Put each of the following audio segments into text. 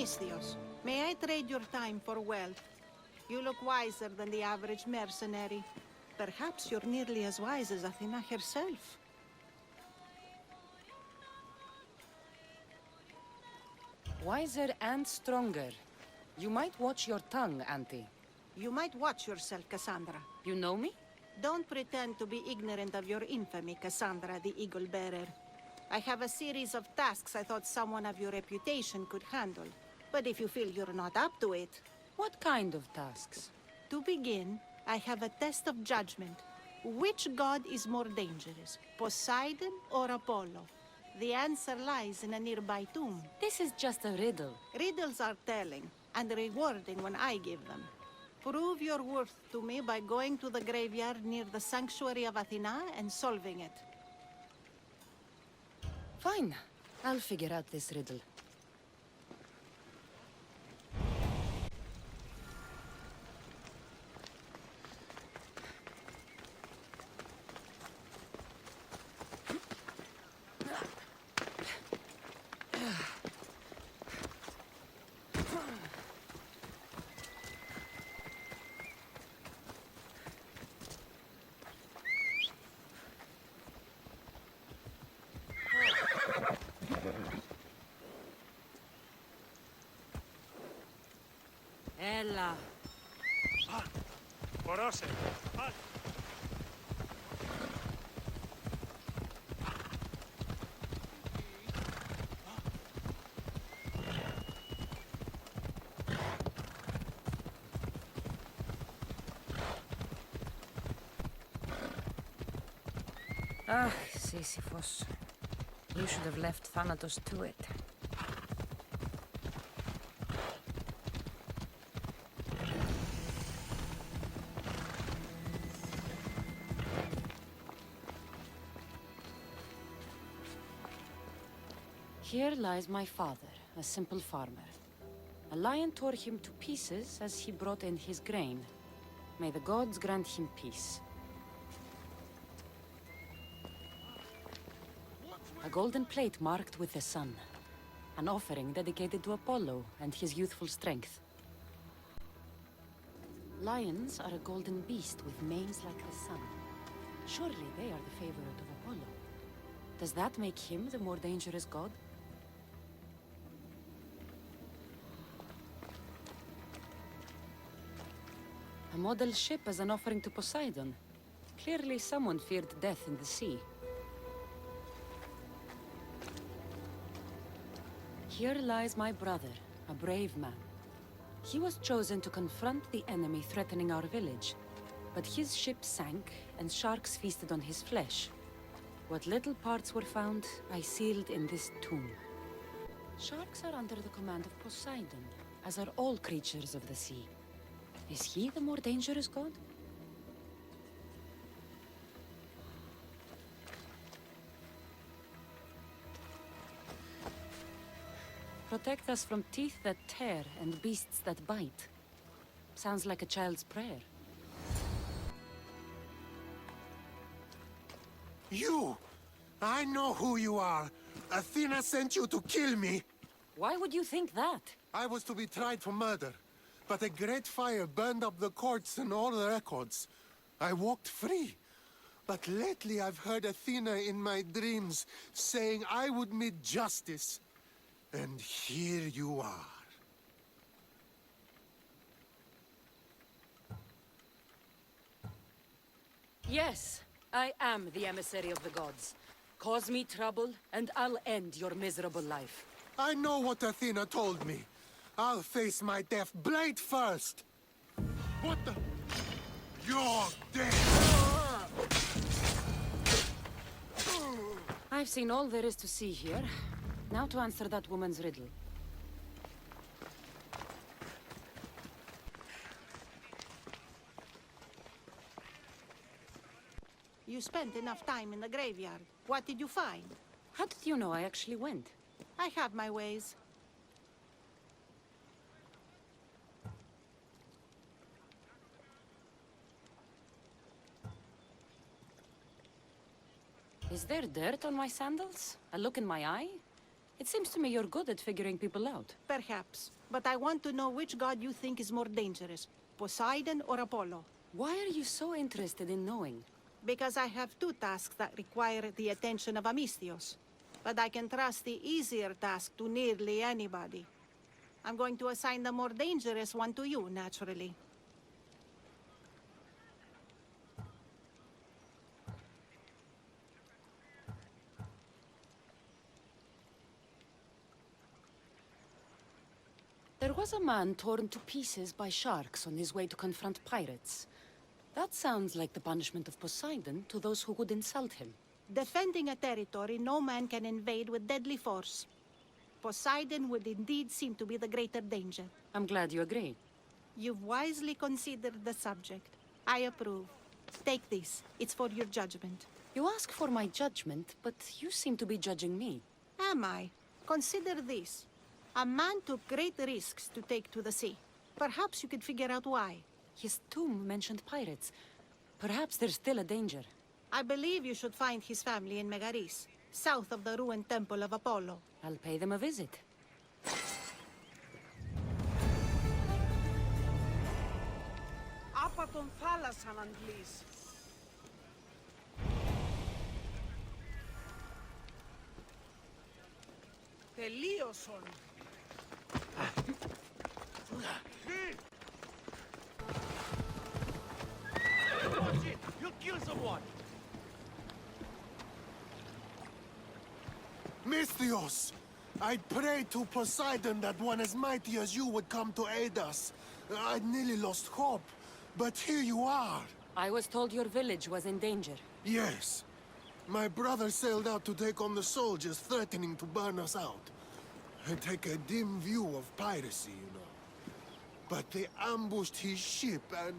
Misthios, may I trade your time for wealth? You look wiser than the average mercenary. Perhaps you're nearly as wise as Athena herself. Wiser and stronger. You might watch your tongue, Auntie. You might watch yourself, Cassandra. You know me? Don't pretend to be ignorant of your infamy, Cassandra the Eagle Bearer. I have a series of tasks I thought someone of your reputation could handle. But if you feel you're not up to it... What kind of tasks? To begin, I have a test of judgment. Which god is more dangerous, Poseidon or Apollo? The answer lies in a nearby tomb. This is just a riddle. Riddles are telling, and rewarding when I give them. Prove your worth to me by going to the graveyard near the sanctuary of Athena and solving it. Fine. I'll figure out this riddle. Ella. Porose. Ah, Sisyphus. You should have left Thanatos to it. Here lies my father, a simple farmer. A lion tore him to pieces as he brought in his grain. May the gods grant him peace. A golden plate marked with the sun. An offering dedicated to Apollo and his youthful strength. Lions are a golden beast with manes like the sun. Surely they are the favorite of Apollo. Does that make him the more dangerous god? A model ship as an offering to Poseidon. Clearly someone feared death in the sea. Here lies my brother, a brave man. He was chosen to confront the enemy threatening our village. But his ship sank, and sharks feasted on his flesh. What little parts were found, I sealed in this tomb. Sharks are under the command of Poseidon, as are all creatures of the sea. Is he the more dangerous god? Protect us from teeth that tear and beasts that bite. Sounds like a child's prayer. You! I know who you are. Athena sent you to kill me. Why would you think that? I was to be tried for murder, but a great fire burned up the courts and all the records. I walked free. But lately I've heard Athena in my dreams saying I would meet justice. And here you are. Yes, I am the emissary of the gods. Cause me trouble, and I'll end your miserable life. I know what Athena told me. I'll face my death blade first. What the? You're dead! I've seen all there is to see here. Now to answer that woman's riddle. You spent enough time in the graveyard. What did you find? How did you know I actually went? I have my ways. Is there dirt on my sandals? A look in my eye? It seems to me you're good at figuring people out. Perhaps. But I want to know which god you think is more dangerous, Poseidon or Apollo. Why are you so interested in knowing? Because I have two tasks that require the attention of Amistios. But I can trust the easier task to nearly anybody. I'm going to assign the more dangerous one to you, naturally. There was a man torn to pieces by sharks on his way to confront pirates. That sounds like the punishment of Poseidon to those who would insult him. Defending a territory no man can invade with deadly force. Poseidon would indeed seem to be the greater danger. I'm glad you agree. You've wisely considered the subject. I approve. Take this. It's for your judgment. You ask for my judgment, but you seem to be judging me. Am I? Consider this. A man took great risks to take to the sea. Perhaps you could figure out why. His tomb mentioned pirates. Perhaps there's still a danger. I believe you should find his family in Megaris, south of the ruined temple of Apollo. I'll pay them a visit. Άπα τον θάλασσαν, Αντλής. Τελείωσον. You'll kill someone! Misthios! I prayed to Poseidon that one as mighty as you would come to aid us. I'd nearly lost hope, but here you are. I was told your village was in danger. Yes. My brother sailed out to take on the soldiers threatening to burn us out. I take a dim view of piracy, you know. But they ambushed his ship and,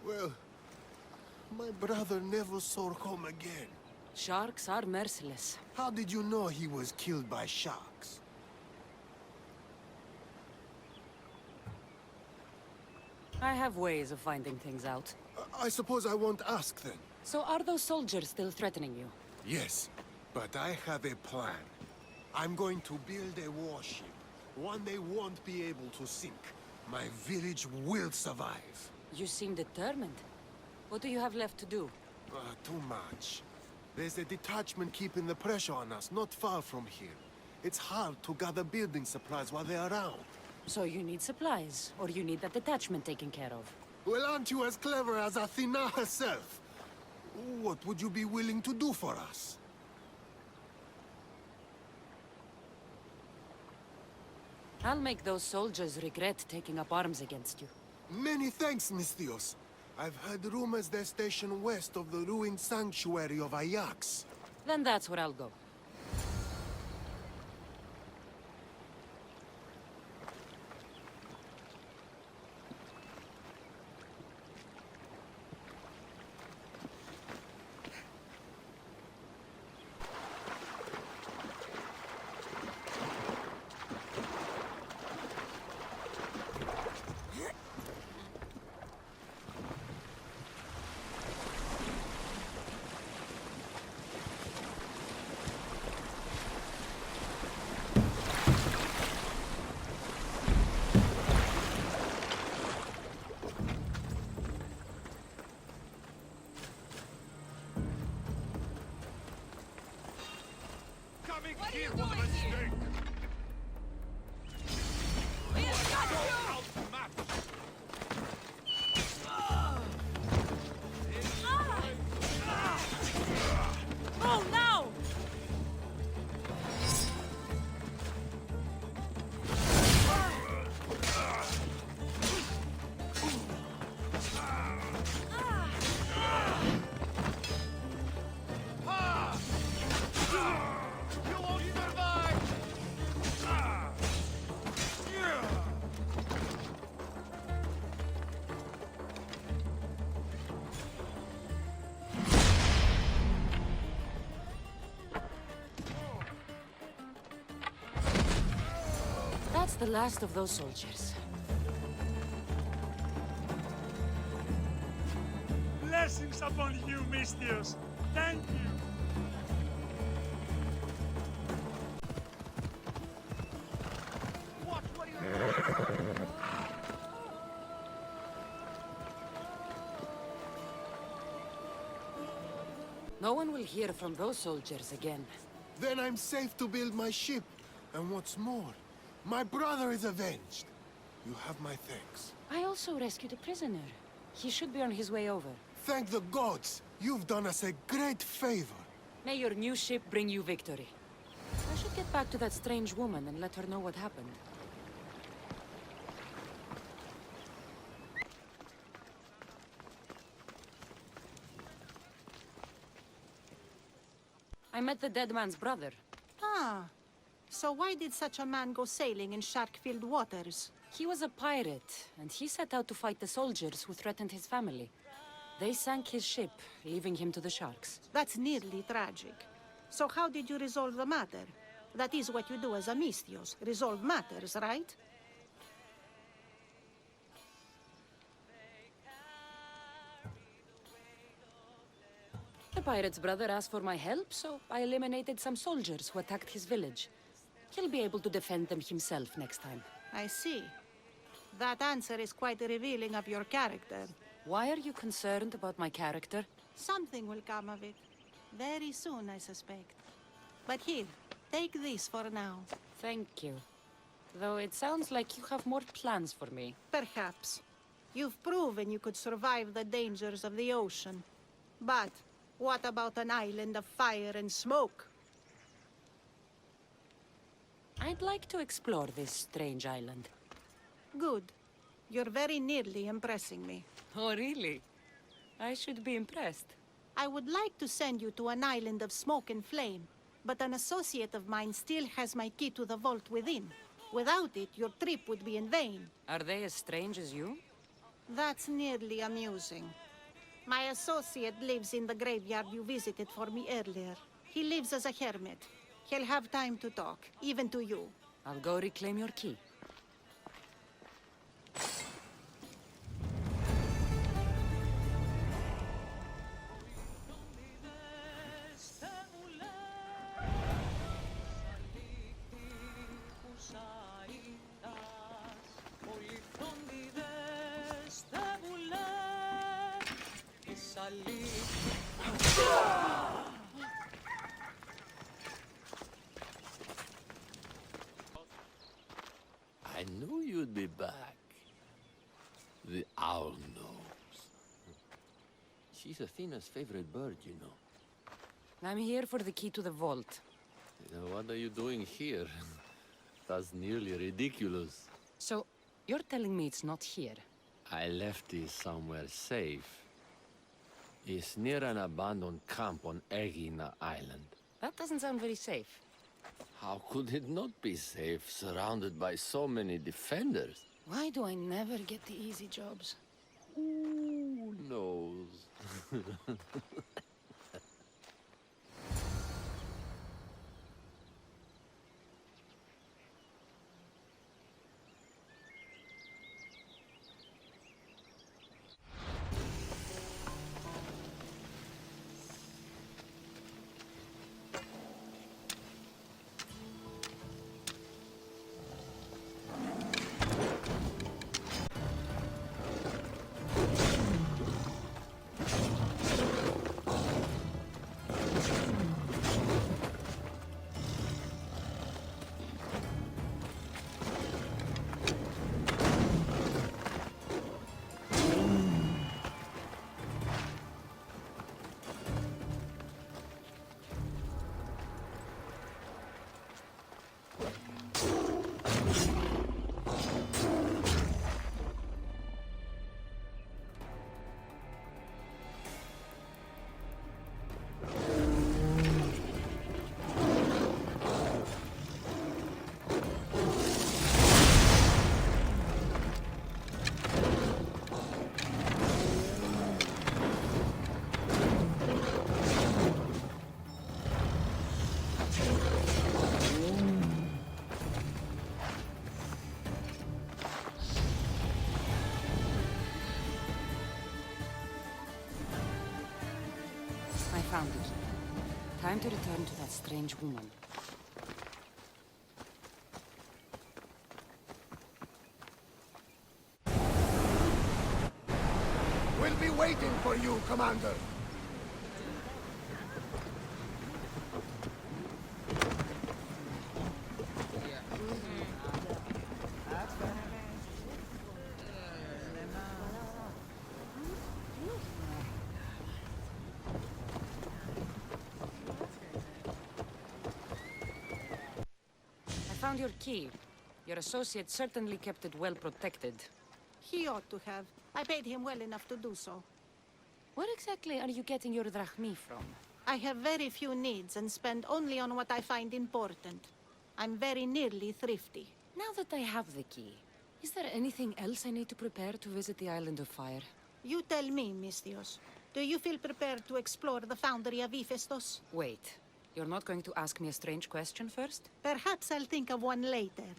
well, my brother never saw home again. Sharks are merciless. How did you know he was killed by sharks? I have ways of finding things out. I suppose I won't ask then. So are those soldiers still threatening you? Yes, but I have a plan. I'm going to build a warship, one they won't be able to sink. My village will survive. You seem determined. What do you have left to do? Too much. There's a detachment keeping the pressure on us, not far from here. It's hard to gather building supplies while they're around. So you need supplies, or you need that detachment taken care of. Well, aren't you as clever as Athena herself? What would you be willing to do for us? I'll make those soldiers regret taking up arms against you. Many thanks, Misthios. I've heard rumors they're stationed west of the ruined sanctuary of Ajax. Then that's where I'll go. Coming here was a mistake! Outmatched! Oh no! You won't survive! That's the last of those soldiers. Blessings upon you, Misthios. Thank you. Watch what you're doing! No one will hear from those soldiers again. Then I'm safe to build my ship. And what's more, my brother is avenged. You have my thanks. I also rescued a prisoner. He should be on his way over. Thank the gods! You've done us a great favor. May your new ship bring you victory. I should get back to that strange woman and let her know what happened. I met the dead man's brother. Ah, so why did such a man go sailing in shark-filled waters? He was a pirate, and he set out to fight the soldiers who threatened his family. They sank his ship, leaving him to the sharks. That's nearly tragic. So how did you resolve the matter? That is what you do as a Misthios, resolve matters, right? The pirate's brother asked for my help, so I eliminated some soldiers who attacked his village. He'll be able to defend them himself next time. I see. That answer is quite revealing of your character. Why are you concerned about my character? Something will come of it. Very soon, I suspect. But here, take this for now. Thank you. Though it sounds like you have more plans for me. Perhaps. You've proven you could survive the dangers of the ocean. But what about an island of fire and smoke? I'd like to explore this strange island. Good. You're very nearly impressing me. Oh, really? I should be impressed. I would like to send you to an island of smoke and flame, but an associate of mine still has my key to the vault within. Without it, your trip would be in vain. Are they as strange as you? That's nearly amusing. My associate lives in the graveyard you visited for me earlier. He lives as a hermit. He'll have time to talk, even to you. I'll go reclaim your key. I knew you'd be back. The owl knows. She's Athena's favorite bird, you know. I'm here for the key to the vault. What are you doing here? That's nearly ridiculous. So, you're telling me it's not here? I left it somewhere safe. It's near an abandoned camp on Egina Island. That doesn't sound very safe. How could it not be safe, surrounded by so many defenders? Why do I never get the easy jobs? Who knows? I found the key. Time to return to that strange woman. We'll be waiting for you, Commander. found your key. Your associate certainly kept it well protected. He ought to have. I paid him well enough to do so. Where exactly are you getting your drachmi from? I have very few needs and spend only on what I find important. I'm very nearly thrifty. Now that I have the key, is there anything else I need to prepare to visit the Island of Fire? You tell me, Mistios. Do you feel prepared to explore the foundry of Hephaestus? Wait, you're not going to ask me a strange question first? Perhaps I'll think of one later.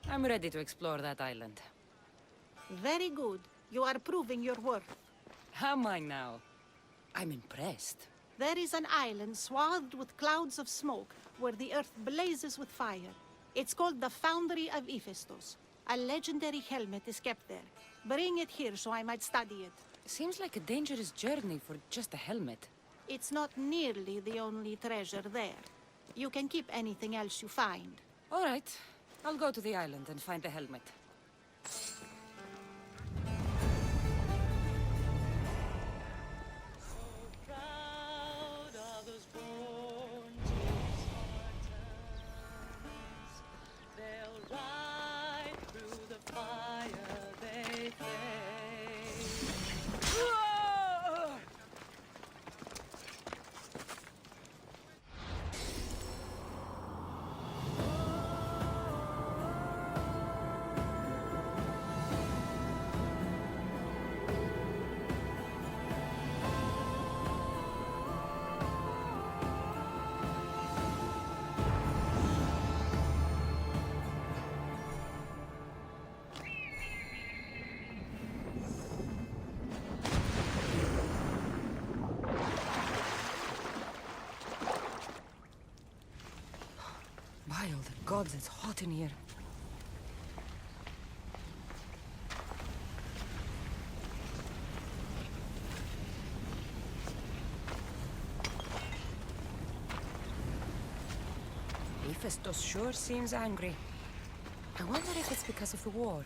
I'm ready to explore that island. Very good. You are proving your worth. Am I now? I'm impressed. There is an island swathed with clouds of smoke where the earth blazes with fire. It's called the Foundry of Hephaestus. A legendary helmet is kept there. Bring it here so I might study it. Seems like a dangerous journey for just a helmet. It's not nearly the only treasure there. You can keep anything else you find. All right, I'll go to the island and find the helmet. By all the gods, it's hot in here. Hephaestus sure seems angry. I wonder if it's because of the war.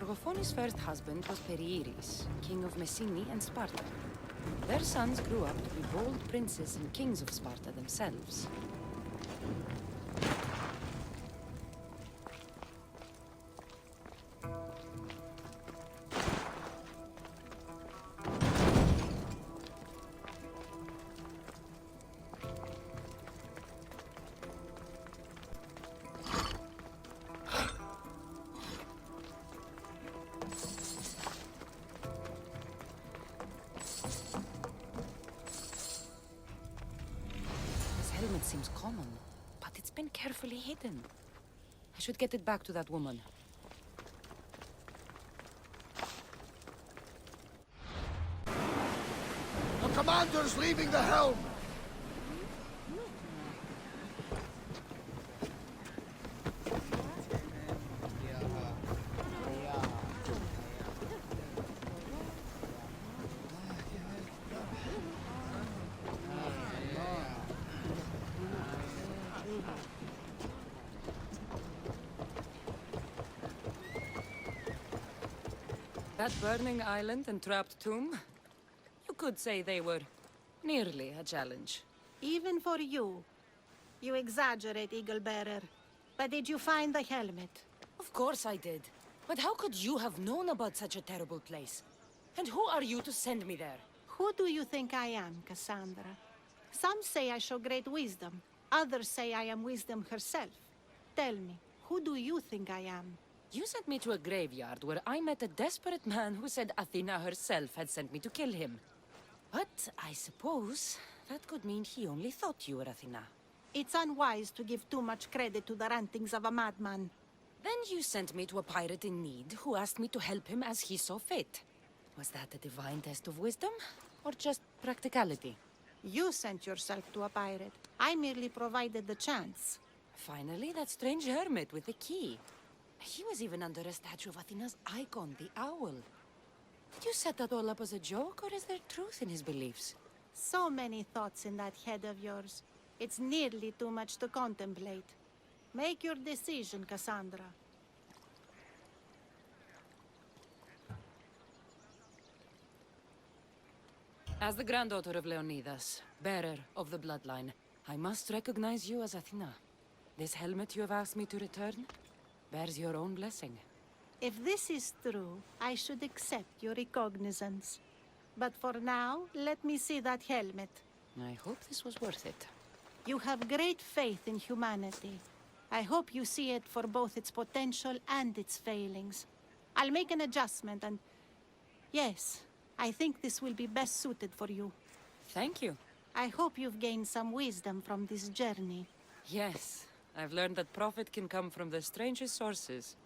Argophone's first husband was Perieres, king of Messini and Sparta. Their sons grew up to be bold princes and kings of Sparta themselves. Helmet seems common, but it's been carefully hidden. I should get it back to that woman. The commander's leaving the helm! That burning island and trapped tomb? You could say they were nearly a challenge. Even for you. You exaggerate, Eagle Bearer. But did you find the helmet? Of course I did. But how could you have known about such a terrible place? And who are you to send me there? Who do you think I am, Cassandra? Some say I show great wisdom. Others say I am wisdom herself. Tell me, who do you think I am? You sent me to a graveyard where I met a desperate man who said Athena herself had sent me to kill him. But I suppose that could mean he only thought you were Athena. It's unwise to give too much credit to the rantings of a madman. Then you sent me to a pirate in need who asked me to help him as he saw fit. Was that a divine test of wisdom, or just practicality? You sent yourself to a pirate. I merely provided the chance. Finally, that strange hermit with the key. He was even under a statue of Athena's icon, the owl. Did you set that all up as a joke, or is there truth in his beliefs? So many thoughts in that head of yours. It's nearly too much to contemplate. Make your decision, Cassandra. As the granddaughter of Leonidas, bearer of the bloodline, I must recognize you as Athena. This helmet you have asked me to return bears your own blessing. If this is true, I should accept your recognizance. But for now, let me see that helmet. I hope this was worth it. You have great faith in humanity. I hope you see it for both its potential and its failings. I'll make an adjustment and... Yes, I think this will be best suited for you. Thank you. I hope you've gained some wisdom from this journey. Yes, I've learned that profit can come from the strangest sources.